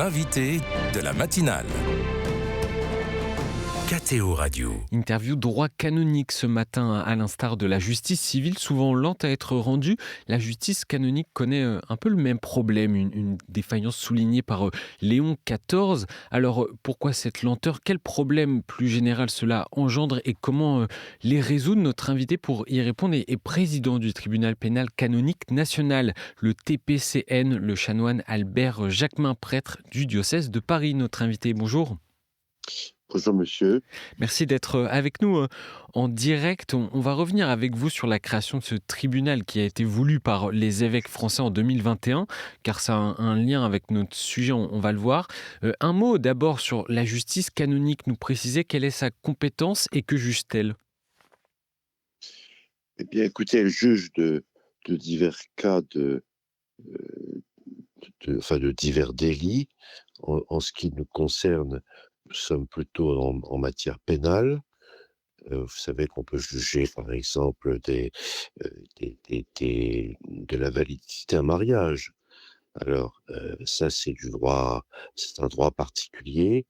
l'invité de la matinale. KTO Radio. Interview droit canonique ce matin, à l'instar de la justice civile, souvent lente à être rendue. La justice canonique connaît un peu le même problème, une défaillance soulignée par Léon XIV. Alors pourquoi cette lenteur? Quel problème plus général cela engendre et comment les résoudre? Notre invité pour y répondre est président du tribunal pénal canonique national, le TPCN, le chanoine Albert Jacquemin, prêtre du diocèse de Paris. Notre invité, bonjour. Bonjour monsieur. Merci d'être avec nous en direct. On va revenir avec vous sur la création de ce tribunal qui a été voulu par les évêques français en 2021, car ça a un lien avec notre sujet, on va le voir. Un mot d'abord sur la justice canonique, nous préciser quelle est sa compétence et que juge-t-elle? Eh bien écoutez, elle juge de divers cas de divers délits. En ce qui nous concerne, nous sommes plutôt en matière pénale. Vous savez qu'on peut juger par exemple de la validité d'un mariage. Alors ça c'est un droit particulier.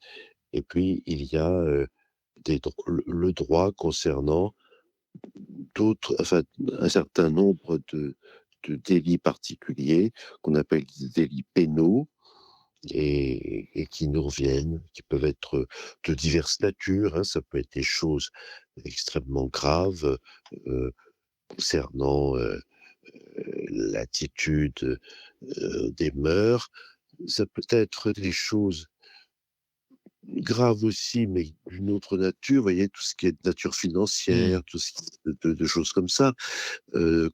Et puis il y a le droit concernant un certain nombre de délits particuliers qu'on appelle des délits pénaux et qui nous reviennent, qui peuvent être de diverses natures, hein. Ça peut être des choses extrêmement graves concernant l'attitude des mœurs. Ça peut être des choses grave aussi, mais d'une autre nature, vous voyez, tout ce qui est de nature financière, tout ce qui de choses comme ça,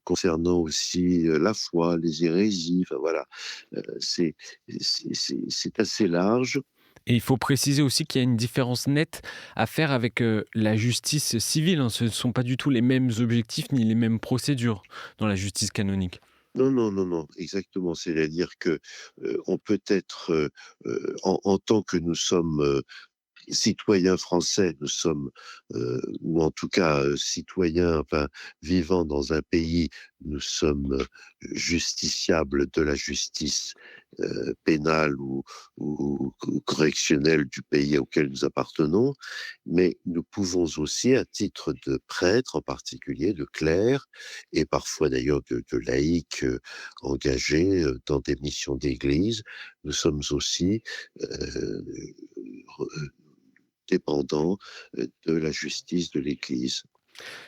concernant aussi la foi, les hérésies, enfin voilà. C'est assez large. Et il faut préciser aussi qu'il y a une différence nette à faire avec la justice civile, hein. Ce ne sont pas du tout les mêmes objectifs ni les mêmes procédures dans la justice canonique. Non, non, non, non, exactement. C'est-à-dire que on peut être, en tant que nous sommes citoyens français, nous sommes, ou en tout cas citoyens, enfin vivant dans un pays, nous sommes justiciables de la justice pénale ou correctionnelle du pays auquel nous appartenons, mais nous pouvons aussi, à titre de prêtre en particulier, de clerc, et parfois d'ailleurs de laïcs engagés dans des missions d'église, nous sommes aussi dépendants de la justice de l'Église.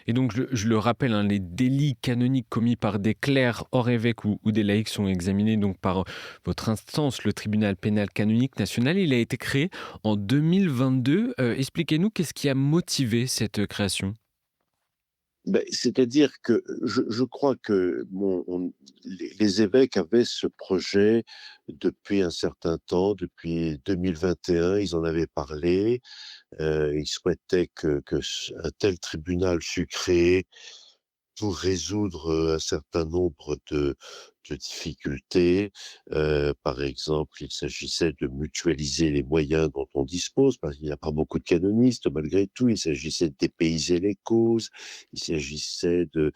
Et donc, je le rappelle, hein, les délits canoniques commis par des clercs hors évêques ou des laïcs sont examinés donc par votre instance, le tribunal pénal canonique national. Il a été créé en 2022. Expliquez-nous qu'est-ce qui a motivé cette création? Ben, c'est-à-dire que je crois que les évêques avaient ce projet depuis un certain temps, depuis 2021, ils en avaient parlé. Ils souhaitaient un tel tribunal fût créé pour résoudre un certain nombre de difficultés. Par exemple, il s'agissait de mutualiser les moyens dont on dispose, parce qu'il n'y a pas beaucoup de canonistes malgré tout. Il s'agissait de dépayser les causes, il s'agissait de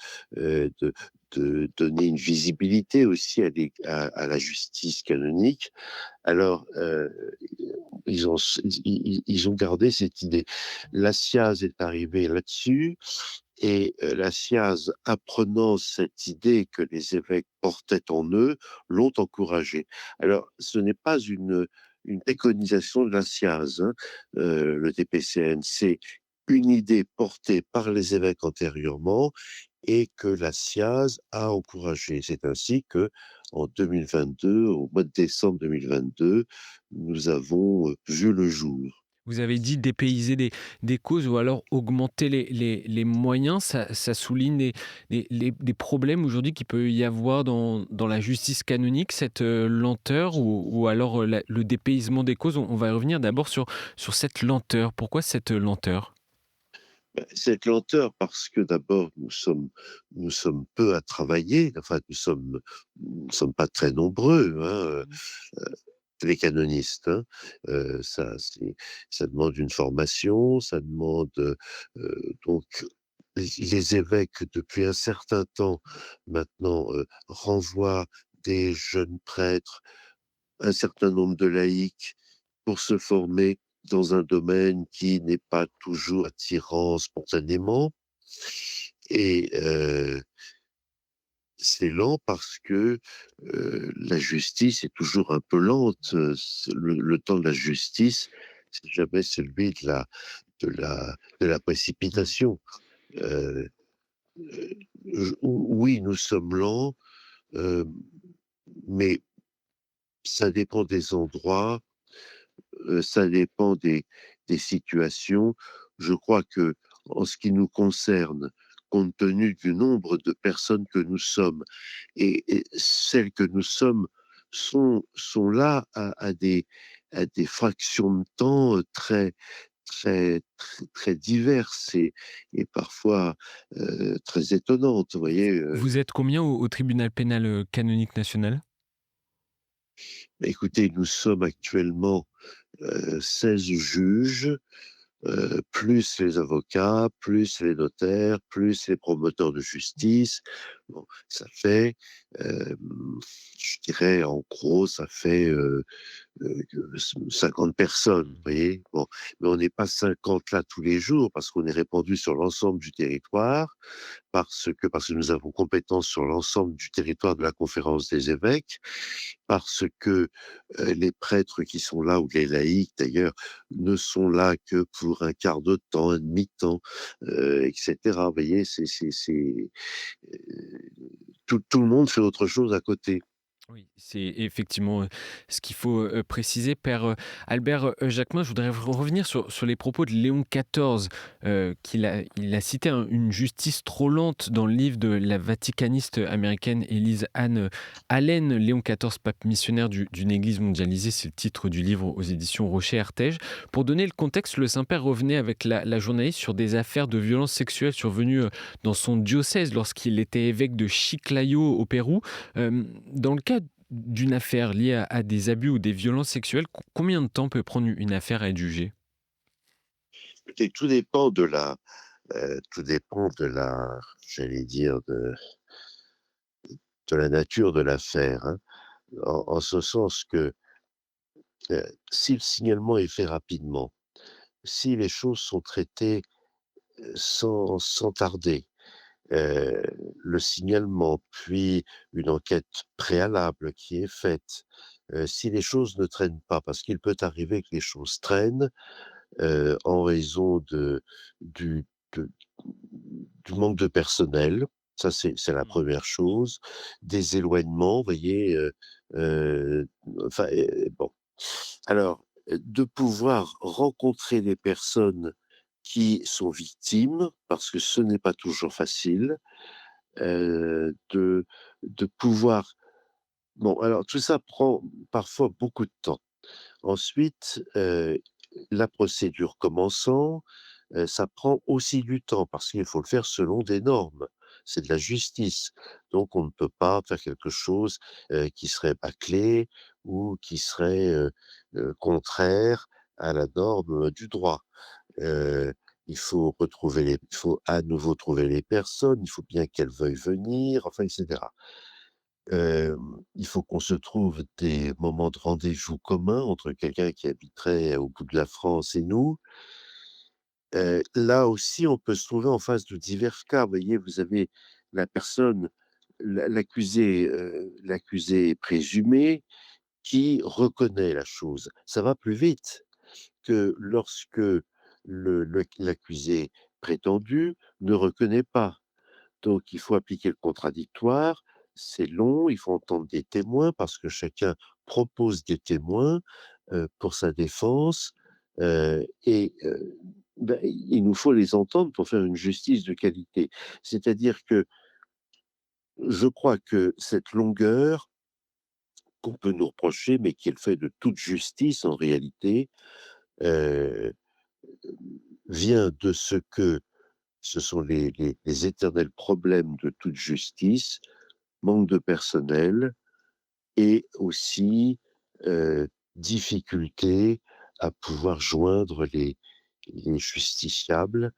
donner une visibilité aussi à la justice canonique. Alors, ils ont gardé cette idée. La SIAZ est arrivée là-dessus. Et la SIAZ, apprenant cette idée que les évêques portaient en eux, l'ont encouragée. Alors, ce n'est pas une préconisation de la SIAZ, hein, le TPCN, c'est une idée portée par les évêques antérieurement et que la SIAZ a encouragée. C'est ainsi que, en 2022, au mois de décembre 2022, nous avons vu le jour. Vous avez dit dépayser des causes ou alors augmenter les moyens. Ça souligne des problèmes aujourd'hui qu'il peut y avoir dans la justice canonique, cette lenteur ou alors le dépaysement des causes. On va revenir d'abord sur cette lenteur. Pourquoi cette lenteur? Ben, cette lenteur, parce que d'abord, nous sommes peu à travailler, enfin, nous sommes pas très nombreux, hein, les canonistes, hein. Ça demande une formation, ça demande, donc les évêques, depuis un certain temps maintenant, renvoient des jeunes prêtres un certain nombre de laïcs pour se former dans un domaine qui n'est pas toujours attirant spontanément et c'est lent parce que, la justice est toujours un peu lente, le temps de la justice, c'est jamais celui de la Mmh. précipitation. Heu, oui, nous sommes lents, heu, mais ça dépend des endroits, ça dépend des situations. Je crois que en ce qui nous concerne, compte tenu du nombre de personnes que nous sommes et celles que nous sommes sont là à des fractions de temps, très diverses et parfois, très étonnantes, vous voyez? Vous êtes combien au tribunal pénal, canonique national? Bah, écoutez, nous sommes actuellement, 16 juges, plus les avocats, plus les notaires, plus les promoteurs de justice. Bon, ça fait, hem, je dirais en gros, ça fait, 50 personnes, vous voyez? Bon, mais on n'est pas 50 là tous les jours parce qu'on est répandu sur l'ensemble du territoire, parce que nous avons compétence sur l'ensemble du territoire de la conférence des évêques, parce que, les prêtres qui sont là ou les laïcs d'ailleurs, ne sont là que pour un quart de temps, un demi-temps, et cetera. Vous voyez? Heu, tout le monde fait autre chose à côté. Oui, c'est effectivement, ce qu'il faut, préciser. Père, Albert, Jacquemin, je voudrais revenir sur les propos de Léon XIV, il a cité une justice trop lente dans le livre de la vaticaniste américaine Elise Ann Allen. Léon XIV, pape missionnaire d'une église mondialisée, c'est le titre du livre aux éditions Rocher-Artege. Pour donner le contexte, le Saint-Père revenait avec la journaliste sur des affaires de violences sexuelles survenues, dans son diocèse lorsqu'il était évêque de Chiclayo au Pérou. Dans le cas d'une affaire liée à des abus ou des violences sexuelles, combien de temps peut prendre une affaire à être jugée? Écoutez, tout dépend de la j'allais dire de la nature de l'affaire, hein. En ce sens que, si le signalement est fait rapidement, si les choses sont traitées, sans tarder, heu, le signalement, puis une enquête préalable qui est faite, si les choses ne traînent pas, parce qu'il peut arriver que les choses traînent, en raison du de du manque de personnel, ça c'est la Mmh. première chose, des éloignements, vous voyez, enfin, bon. Alors, de pouvoir rencontrer des personnes qui sont victimes, parce que ce n'est pas toujours facile, de pouvoir bon, alors tout ça prend parfois beaucoup de temps. Ensuite, la procédure commençant, ça prend aussi du temps parce qu'il faut le faire selon des normes. C'est de la justice. Donc on ne peut pas faire quelque chose, qui serait bâclé ou qui serait, contraire à la norme, du droit. Heu, il faut à nouveau trouver les personnes, il faut bien qu'elles veuillent venir, enfin et cetera. Il faut qu'on se trouve des moments de rendez-vous communs entre quelqu'un qui habiterait au bout de la France et nous. Là aussi, on peut se trouver en face de divers cas. Vous voyez, vous avez la personne, l'accusé présumé qui reconnaît la chose. Ça va plus vite que lorsque l'accusé prétendu ne reconnaît pas. Donc il faut appliquer le contradictoire, c'est long, il faut entendre des témoins parce que chacun propose des témoins, pour sa défense, il nous faut les entendre pour faire une justice de qualité. C'est-à-dire que je crois que cette longueur qu'on peut nous reprocher, mais qui est le fait de toute justice en réalité, heu, vient de ce sont les éternels problèmes de toute justice, manque de personnel et aussi, difficulté à pouvoir joindre les justiciables,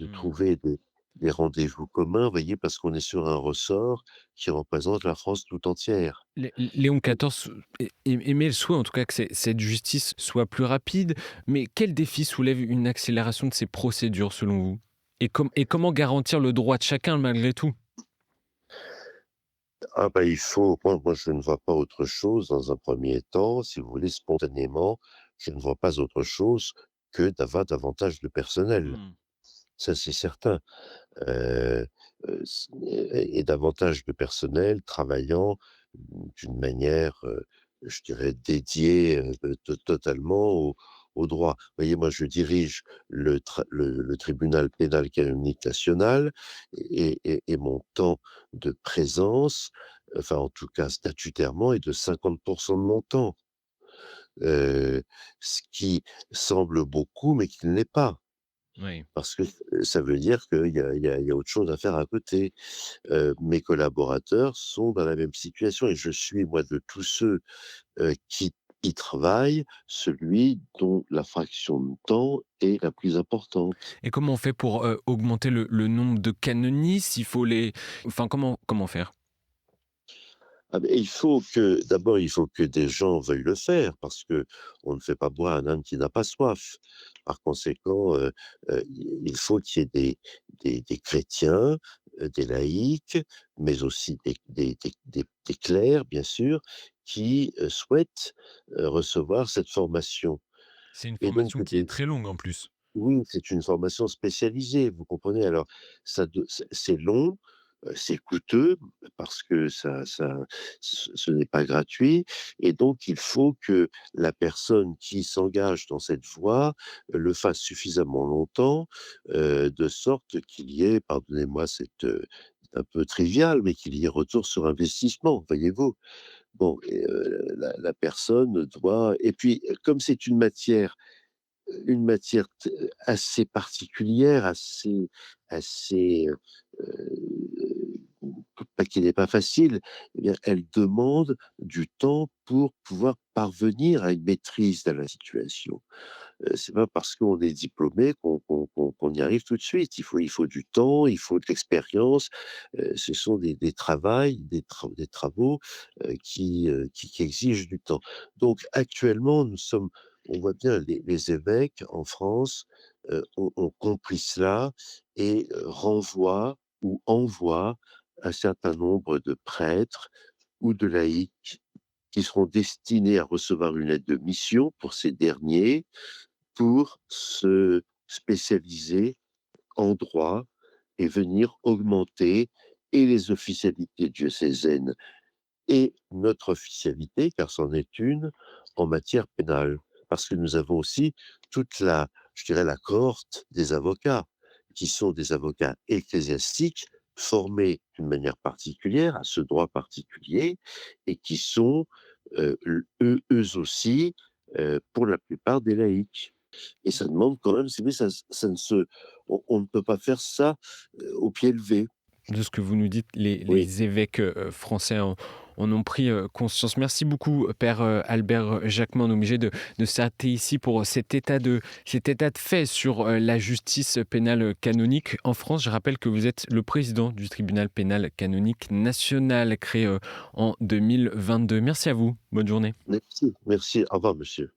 de Mmh. trouver des rendez-vous communs, vous voyez? Parce qu'on est sur un ressort qui représente la France tout entière. Léon XIV aimait le souhait, en tout cas, que cette justice soit plus rapide. Mais quel défi soulève une accélération de ces procédures, selon vous? Et comment garantir le droit de chacun, malgré tout? Ah bah, il faut moi je ne vois pas autre chose dans un premier temps, si vous voulez, spontanément, je ne vois pas autre chose que d'avoir davantage de personnel. Mmh. Ça, c'est certain. Heu s et davantage de personnel travaillant d'une manière, je dirais dédiée, totalement au droit. Vous voyez, moi, je dirige le tribunal pénal canonique national et mon temps de présence, enfin, en tout cas statutairement, est de 50% de mon temps, ce qui semble beaucoup, mais qui ne l'est pas. Oui. Parce que, ça veut dire qu'il y a autre chose à faire à côté. Mes collaborateurs sont dans la même situation et je suis, moi, de tous ceux, qui y travaillent, celui dont la fraction de temps est la plus importante. Et comment on fait pour, augmenter le nombre de canonistes? Il faut les enfin, comment faire? Ah beh, il faut que des gens veuillent le faire parce que on ne fait pas boire un âne qui n'a pas soif. Par conséquent, il faut qu'il y ait des chrétiens, des laïcs, mais aussi des clercs, bien sûr, qui, souhaitent, recevoir cette formation C'est une et donc formation qui est très longue en plus. oui, c'est une formation spécialisée, vous comprenez? Alors c'est long, c'est coûteux parce que ce n'est pas gratuit et donc il faut que la personne qui s'engage dans cette voie, le fasse suffisamment longtemps, de sorte qu'il y ait, pardonnez-moi c'est un peu trivial, mais qu'il y ait retour sur investissement, voyez-vous? Bon et la personne doit et puis, comme c'est une matière assez particulière, assez, pas qui n'est pas facile, eh bien, elle demande du temps pour pouvoir parvenir à une maîtrise de la situation. C'est pas parce qu'on est diplômé qu'on y arrive tout de suite. Il faut du temps, il faut de l'expérience, ce sont des travails, des travaux, qui exigent du temps. Donc actuellement, on voit bien les évêques en France, ont compris cela et renvoient ou envoient un certain nombre de prêtres ou de laïcs qui seront destinés à recevoir une aide de mission pour ces derniers, pour se spécialiser en droit et venir augmenter et les officialités diocésaines et notre officialité, car c'en est une, en matière pénale. Parce que nous avons aussi toute je dirais la cohorte des avocats, qui sont des avocats ecclésiastiques formés d'une manière particulière à ce droit particulier et qui sont, eux aussi, pour la plupart des laïcs. Et ça demande quand même, si vous voulez, ça ne se on ne peut pas faire ça, au pied levé. De ce que vous nous dites, Oui, les évêques, français en ont pris, conscience. Merci beaucoup, père, Albert Jacquemin. On est obligé de s'arrêter ici pour cet état de fait sur, la justice pénale canonique en France. Je rappelle que vous êtes le président du tribunal pénal canonique national créé, en 2022. Merci à vous. Bonne journée. merci, merci. Au revoir, monsieur.